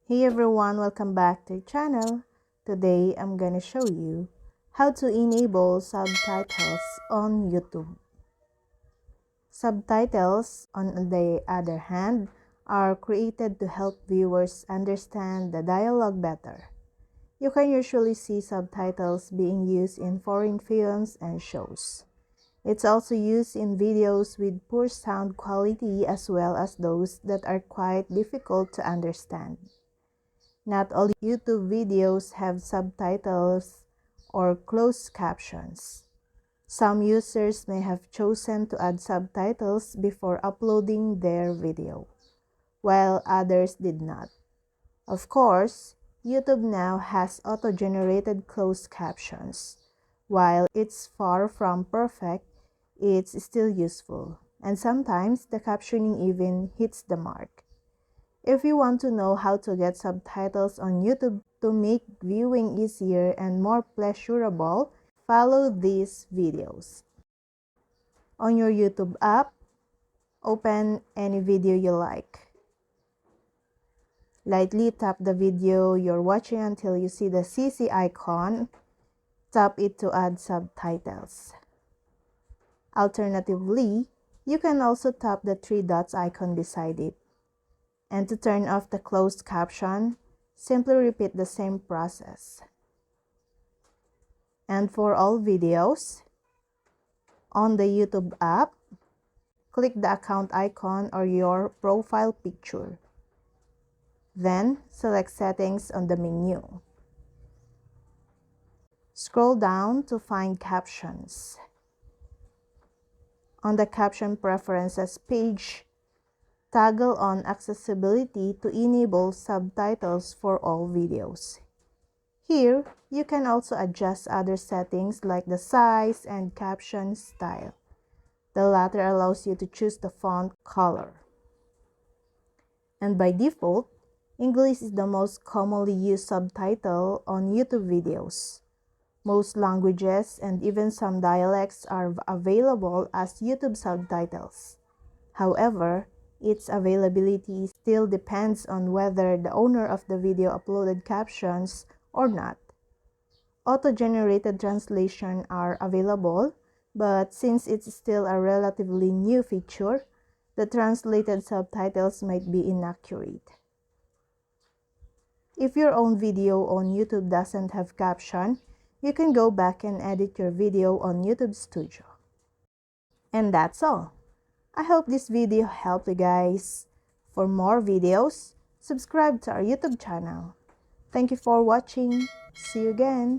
Hey everyone, welcome back to the channel. Today I'm gonna show you how to enable subtitles on YouTube. Subtitles, on the other hand, are created to help viewers understand the dialogue better. You can usually see subtitles being used in foreign films and shows. It's also used in videos with poor sound quality as well as those that are quite difficult to understand. Not all YouTube videos have subtitles or closed captions. Some users may have chosen to add subtitles before uploading their video, while others did not. Of course, YouTube now has auto-generated closed captions. While it's far from perfect, it's still useful, and sometimes the captioning even hits the mark. If you want to know how to get subtitles on YouTube to make viewing easier and more pleasurable, follow these videos. On your YouTube app, open any video you like. Lightly tap the video you're watching until you see the CC icon. Tap it to add subtitles. Alternatively, you can also tap the three dots icon beside it. And to turn off the closed caption, simply repeat the same process. And for all videos, on the YouTube app, click the account icon or your profile picture. Then, select Settings on the menu. Scroll down to find Captions. On the Caption Preferences page, toggle on Accessibility to enable subtitles for all videos. Here, you can also adjust other settings like the size and caption style. The latter allows you to choose the font color. And by default, English is the most commonly used subtitle on YouTube videos. Most languages and even some dialects are available as YouTube subtitles. However, its availability still depends on whether the owner of the video uploaded captions or not. Auto-generated translation are available, but since it's still a relatively new feature, the translated subtitles might be inaccurate. If your own video on YouTube doesn't have caption, you can go back and edit your video on YouTube Studio. And that's all. I hope this video helped you guys. For more videos, subscribe to our YouTube channel. Thank you for watching. See you again.